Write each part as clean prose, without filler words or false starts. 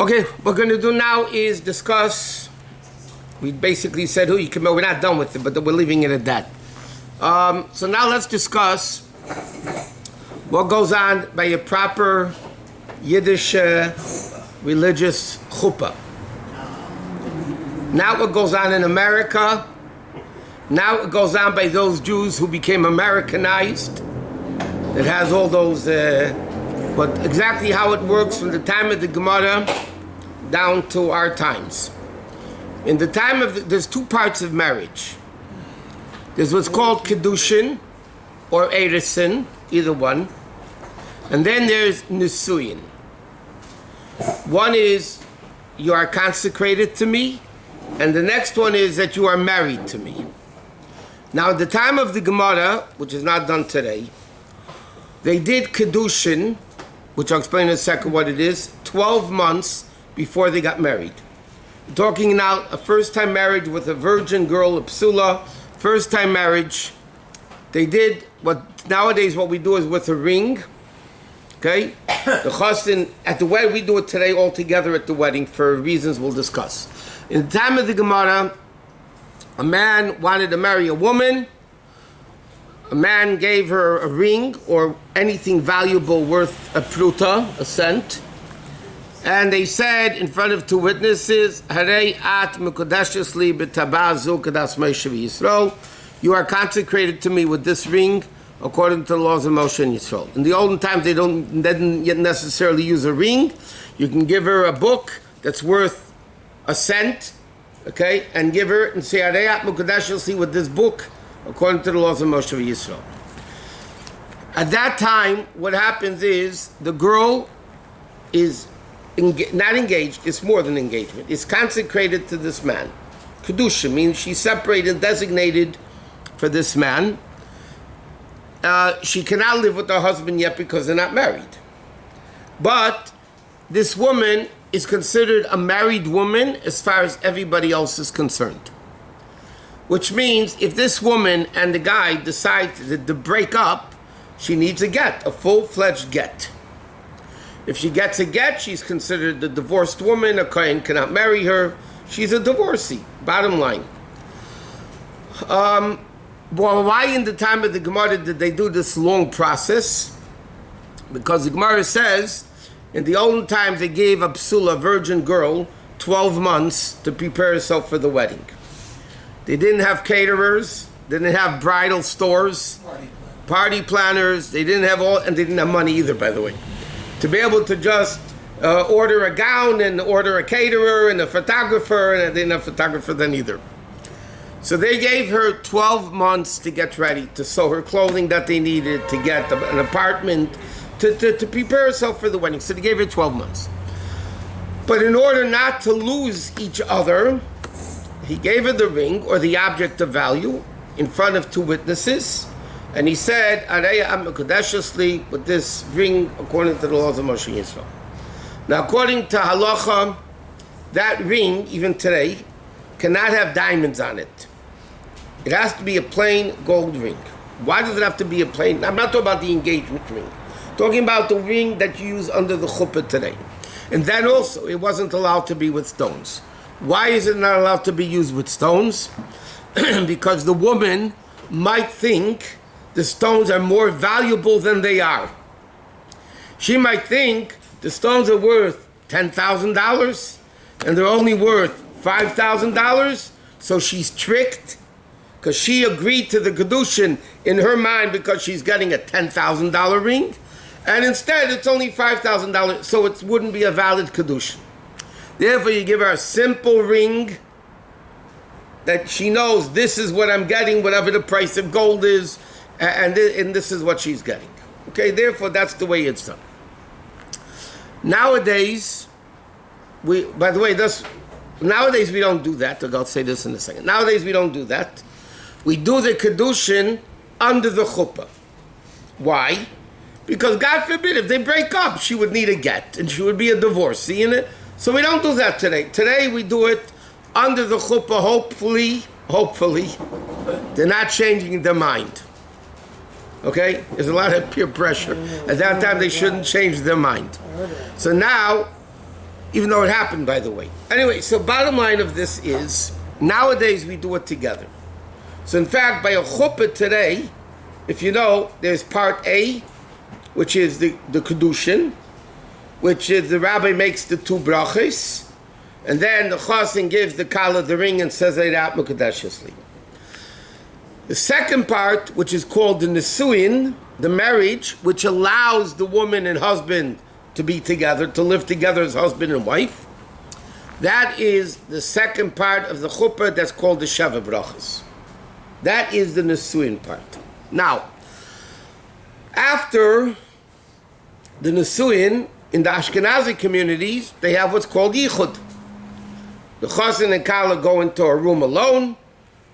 Okay, what we're going to do now is discuss. We basically said who you can. We're not done with it, but we're leaving it at that. So now let's discuss what goes on by a proper Yiddish religious chuppah. Not what goes on in America. Now what goes on by those Jews who became Americanized. That has all those. But exactly how it works from the time of the Gemara down to our times. In the time of there's two parts of marriage. There's what's called Kedushin or Erisin, either one. And then there's Nisuyin. One is you are consecrated to me, and the next one is that you are married to me. Now at the time of the Gemara, which is not done today, they did Kedushin, which I'll explain in a second what it is, 12 months before they got married. We're talking now a first-time marriage with a virgin girl, a psula, first-time marriage. They did what we do is with a ring, okay? The chassan, at the wedding, we do it today all together at the wedding for reasons we'll discuss. In the time of the Gemara, a man wanted to marry a woman. A man gave her a ring or anything valuable worth a pruta, a cent. And they said in front of two witnesses, Harei at mekodeshes li b'tabazu kadas Moshe v'Yisrael. You are consecrated to me with this ring according to the laws of Moshe and Yisrael. In the olden times, they didn't yet necessarily use a ring. You can give her a book that's worth a cent, okay, and give her and say Harei at mekodeshes li with this book according to the laws of Moshe Yisrael. At that time, what happens is the girl is not engaged, it's more than engagement. It's consecrated to this man. Kedusha means she's separated, designated for this man. She cannot live with her husband yet because they're not married. But this woman is considered a married woman as far as everybody else is concerned. Which means if this woman and the guy decide to break up, she needs a get, a full-fledged get. If she gets a get, she's considered a divorced woman. A kohen cannot marry her. She's a divorcee, bottom line. Well, why in the time of the Gemara did they do this long process? Because the Gemara says, in the olden times they gave a psula, virgin girl, 12 months to prepare herself for the wedding. They didn't have caterers, they didn't have bridal stores, party planners, they didn't have and they didn't have money either, by the way. To be able to just order a gown and order a caterer and a photographer, and they didn't have a photographer then either. So they gave her 12 months to get ready, to sew her clothing that they needed, to get an apartment, to prepare herself for the wedding. So they gave her 12 months. But in order not to lose each other, he gave her the ring, or the object of value, in front of two witnesses, and he said, Harei at mekodeshes li, with this ring, according to the laws of Moshe Yisrael. Now, according to halacha, that ring, even today, cannot have diamonds on it. It has to be a plain gold ring. Why does it have to be a plain? I'm not talking about the engagement ring. I'm talking about the ring that you use under the chuppah today. And then also, it wasn't allowed to be with stones. Why is it not allowed to be used with stones? Because the woman might think the stones are more valuable than they are. She might think the stones are worth $10,000 and they're only worth $5,000, so she's tricked because she agreed to the kedushin in her mind because she's getting a $10,000 ring, and instead it's only $5,000, so it wouldn't be a valid kedushin. Therefore, you give her a simple ring that she knows this is what I'm getting, whatever the price of gold is, and this is what she's getting. Okay, therefore, that's the way it's done. Nowadays, nowadays we don't do that. I'll say this in a second. Nowadays, we don't do that. We do the kedushin under the chuppah. Why? Because God forbid, if they break up, she would need a get, and she would be a divorcee in it. So we don't do that today. Today we do it under the chuppah, hopefully, they're not changing their mind. Okay? There's a lot of peer pressure. At that time, they shouldn't change their mind. So now, even though it happened, by the way. Anyway, so bottom line of this is, nowadays we do it together. So in fact, by a chuppah today, if you know, there's part A, which is the kedushin, which is the rabbi makes the two brachos, and then the chosin gives the kala the ring and says it out mukadeshesli. The second part, which is called the nesuin, the marriage, which allows the woman and husband to be together, to live together as husband and wife. That is the second part of the chuppah that's called the sheva brachos. That is the nesuin part. Now, after the nesuin, in the Ashkenazi communities, they have what's called yichud. The chosin and kala go into a room alone,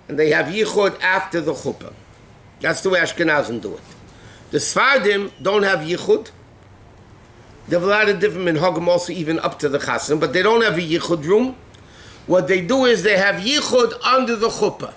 and they have yichud after the chuppah. That's the way Ashkenazim do it. The Sfardim don't have yichud. They have a lot of different minhagim also, even up to the chasim, but they don't have a yichud room. What they do is they have yichud under the chuppah.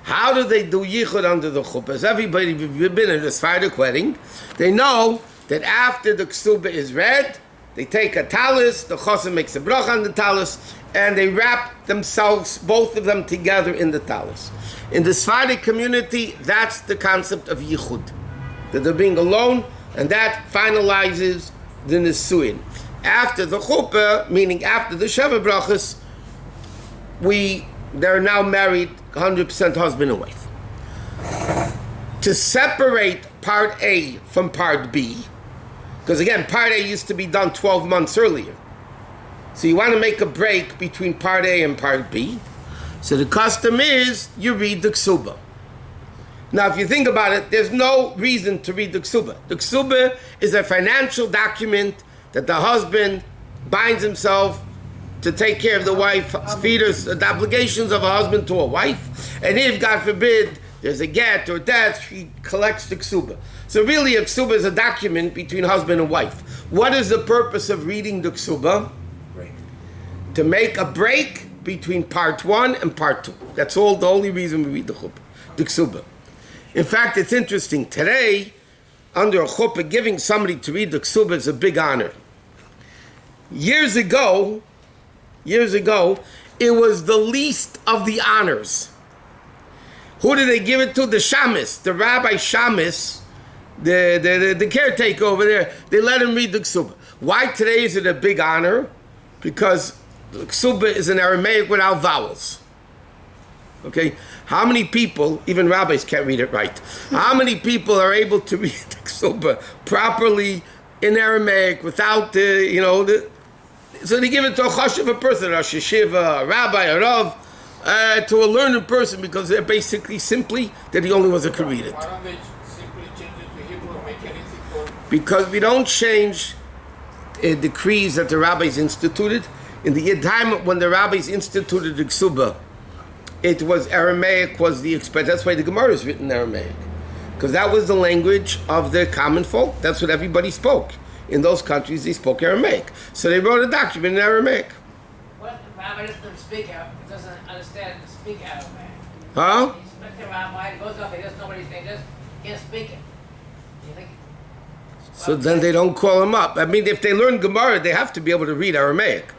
How do they do yichud under the chuppah? As everybody, if you've been in a Sephardic wedding, they know that after the ksuba is read, they take a talis, the chosin makes a bracha on the talis, and they wrap themselves, both of them together in the talis. In the Sephardic community, that's the concept of yichud, that they're being alone, and that finalizes the nesuin. After the chuppah, meaning after the sheva brachos, they're now married 100% husband and wife. To separate part A from part B, because again, part A used to be done 12 months earlier. So you want to make a break between part A and part B. So the custom is you read the ksuba. Now, if you think about it, there's no reason to read the ksuba. The ksuba is a financial document that the husband binds himself to take care of the wife, feeders, the obligations of a husband to a wife. And if, God forbid, there's a get or death, he collects the ksuba. So really, a ksuba is a document between husband and wife. What is the purpose of reading the ksuba? To make a break between part 1 and part 2. That's all, the only reason we read the ksuba. In fact, it's interesting. Today, under a chuppah, giving somebody to read the ksuba is a big honor. Years ago, it was the least of the honors. Who did they give it to? The shamis, the rabbi shamis, the caretaker over there. They let him read the ksuba. Why today is it a big honor? Because the ksuba is in Aramaic without vowels. Okay? How many people, even rabbis can't read it right, how many people are able to read the ksuba properly in Aramaic without so they give it to a chashuv, a person, a yeshiva, a rabbi, a rav, to a learned person, because they're basically simply that he only was a could read it. Why don't they simply change it to Hebrew and make anything for? Because we don't change decrees that the rabbis instituted. In the time when the rabbis instituted the ksuba, it was Aramaic was the express. That's why the Gemara is written in Aramaic, because that was the language of the common folk. That's what everybody spoke. In those countries, they spoke Aramaic. So they wrote a document in Aramaic. What if the rabbi doesn't speak Aramaic, doesn't understand to speak Aramaic? Huh? He's speaking rabbi, he goes up, he doesn't know what he's saying, just can't speak it. Do you think? So then they don't call him up. I mean, if they learn Gemara, they have to be able to read Aramaic.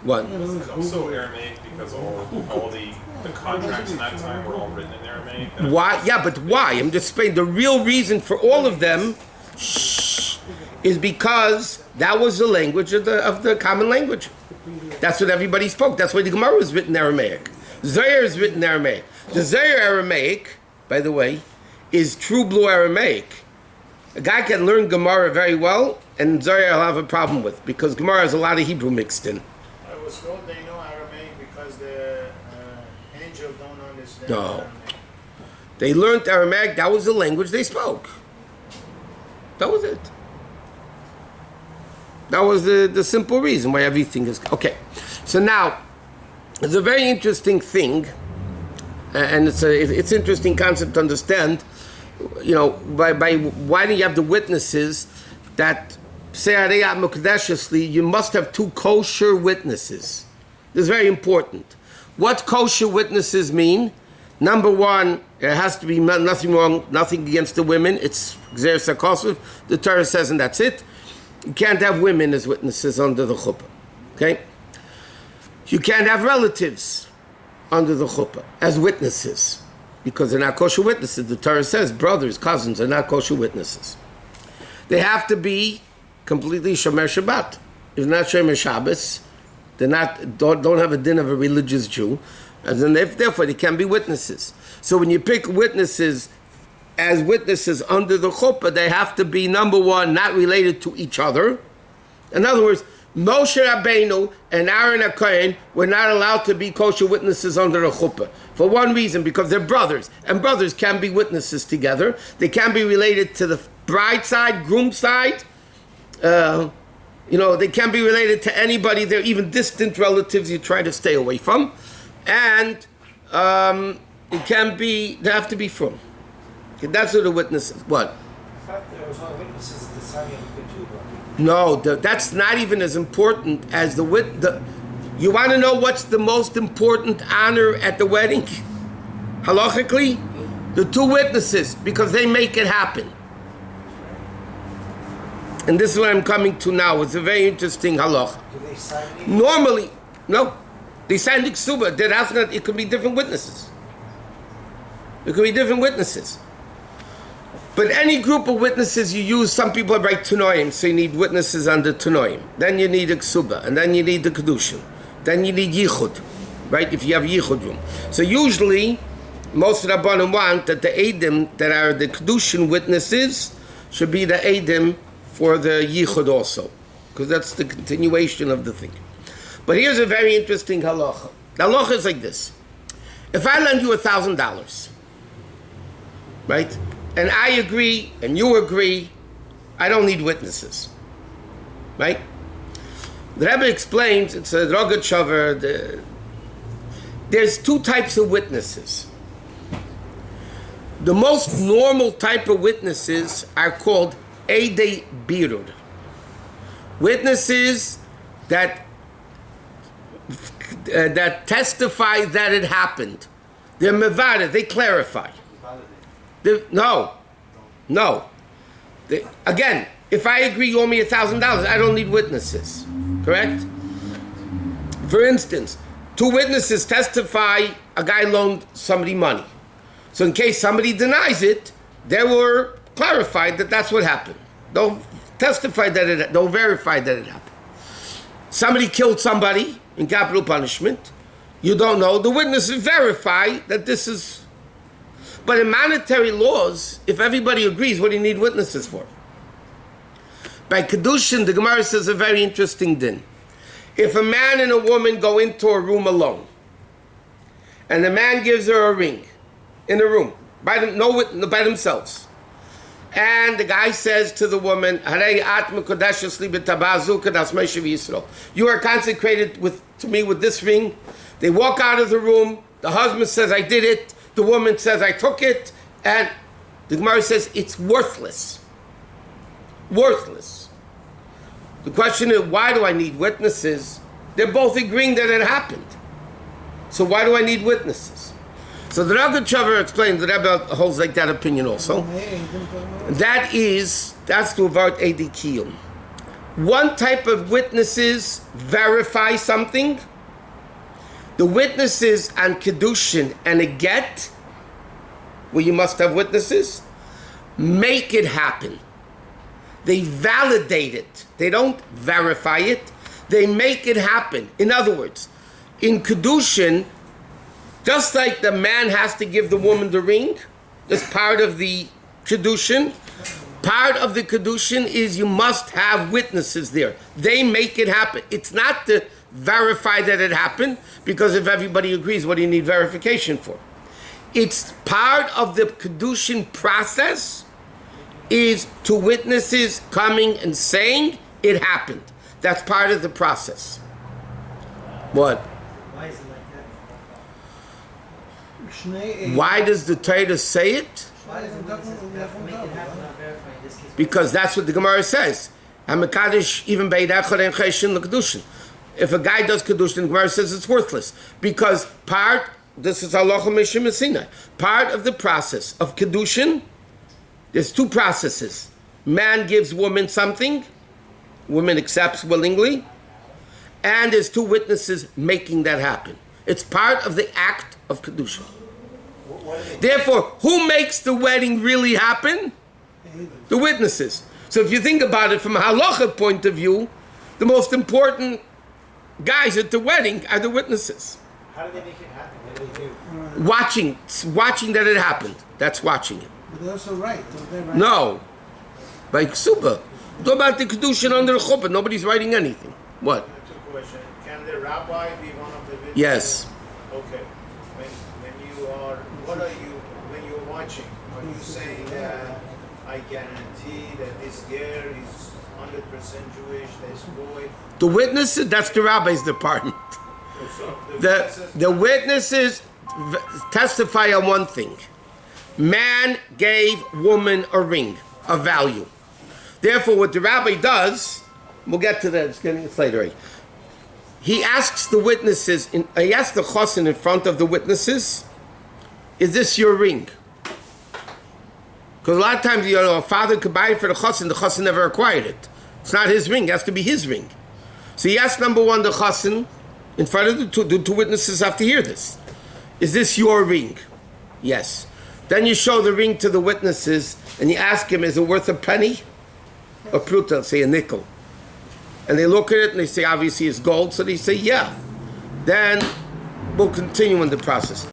What? It's also Aramaic because all the contracts in that time were all written in Aramaic. Why? Yeah, but why? I'm just saying the real reason for all of them is because that was the language of the common language. That's what everybody spoke. That's why the Gemara was written in Aramaic. Zohar is written in Aramaic. The Zohar Aramaic, by the way, is true blue Aramaic. A guy can learn Gemara very well, and Zohar will have a problem with, because Gemara has a lot of Hebrew mixed in. I was told they know Aramaic because the angel don't understand No. Aramaic. They learned Aramaic. That was the language they spoke. That was it. That was the simple reason why everything is... Okay. So now, it's a very interesting thing, and it's interesting concept to understand, by why do you have the witnesses that say Ariyat Mukdeshesli, you must have 2 kosher witnesses. This is very important. What kosher witnesses mean? Number 1, there has to be nothing wrong, nothing against the women. It's Gzer Sakosov. The Torah says, and that's it. You can't have women as witnesses under the chuppah. Okay? You can't have relatives under the chuppah as witnesses because they're not kosher witnesses. The Torah says brothers, cousins are not kosher witnesses. They have to be completely shomer Shabbat. If not shomer Shabbos, they're not don't have a din of a religious Jew, and then therefore they can be witnesses. So when you pick witnesses as witnesses under the chuppah, they have to be, number one, not related to each other. In other words, Moshe Rabbeinu and Aaron HaKohen were not allowed to be kosher witnesses under a chuppah. For one reason, because they're brothers. And brothers can be witnesses together. They can be related to the bride side, groom side. They can be related to anybody. They're even distant relatives you try to stay away from. And they have to be from. Okay, that's what the witnesses, what? I thought there was no witnesses at the signing of the Ketubah. No, that's not even as important as the you want to know what's the most important honor at the wedding? Halachically? The two witnesses, because they make it happen. And this is what I'm coming to now. It's a very interesting halacha. Do they sign it? Normally, no. They signed the ksuba. It could be different witnesses. It could be different witnesses. But any group of witnesses you use, some people write tunoim, so you need witnesses under tunoim. Then you need a ksuba, and then you need the kedushin. Then you need yichud, right? If you have yichud room. So usually, most Rabbanim want that the edim that are the kedushin witnesses should be the edim for the yichud also, because that's the continuation of the thing. But here's a very interesting halacha. The halacha is like this: if I lend you $1,000, right? And I agree, and you agree, I don't need witnesses. Right? The Rebbe explains, it's a Rogat Shavar, there's two types of witnesses. The most normal type of witnesses are called Eidei Birur. Witnesses that testify that it happened. They're mevada, they clarify. No. Again, if I agree you owe me $1,000, I don't need witnesses. Correct? For instance, two witnesses testify a guy loaned somebody money. So in case somebody denies it, they were clarified that that's what happened. They'll verify that it happened. Somebody killed somebody in capital punishment. You don't know. The witnesses verify that this is. But in monetary laws, if everybody agrees, what do you need witnesses for? By Kedushin, the Gemara says a very interesting din. If a man and a woman go into a room alone, and the man gives her a ring in a room, by themselves, and the guy says to the woman, you are consecrated to me with this ring. They walk out of the room, the husband says, I did it. The woman says, I took it, and the Gemara says, it's worthless. Worthless. The question is, why do I need witnesses? They're both agreeing that it happened. So why do I need witnesses? So the Rabbi Shusterman explains, the Rebbe holds like that opinion also. That's to avert Eidi Kiyum. One type of witnesses verify something. The witnesses on Kedushin and a get, where you must have witnesses, make it happen. They validate it. They don't verify it. They make it happen. In other words, in Kedushin, just like the man has to give the woman the ring, that's part of the Kedushin. Part of the Kedushin is you must have witnesses there. They make it happen. It's not to verify that it happened, because if everybody agrees, what do you need verification for? It's part of the Kedushin process is two witnesses coming and saying it happened. That's part of the process. What? Why is it like that? Why does the Torah say it? Why doesn't it make it happen, not verify in this case? Because that's what the Gemara says. HaMekadosh even beidachar en cheshin l'kedushin. If a guy does kedushin, the Gemara says it's worthless, because this is halacha mishum Sinai. Part of the process of kedushin, there's two processes. Man gives woman something, woman accepts willingly, and there's two witnesses making that happen. It's part of the act of Kedusha. Therefore, who makes the wedding really happen? The witnesses. So if you think about it from a halacha point of view, the most important guys at the wedding are the witnesses. How do they make it happen? What do they do? Watching that it happened. That's watching it. But they're also right, don't they? Right? No. By Ksuba. Talk about the Kedushin under the chuppah. Nobody's writing anything. What? Two questions. Can the rabbi be one of the witnesses? Yes. Okay. When you are, what are you, when you're watching, are you saying that I guarantee that this girl is 100% Jewish, this boy? The witnesses, that's the rabbi's department. The witnesses testify on one thing. Man gave woman a ring of value. Therefore, what the rabbi does, we'll get to that, it's later. Right? He asks the witnesses, he asks the chosin in front of the witnesses, is this your ring? Because a lot of times, a father could buy it for the chosin never acquired it. It's not his ring, it has to be his ring. So he asks number one, the chosin, in front of the two witnesses have to hear this. Is this your ring? Yes. Then you show the ring to the witnesses and you ask him, is it worth a penny? Or pruta, say a nickel. And they look at it and they say, obviously it's gold. So they say, yeah. Then we'll continue in the process.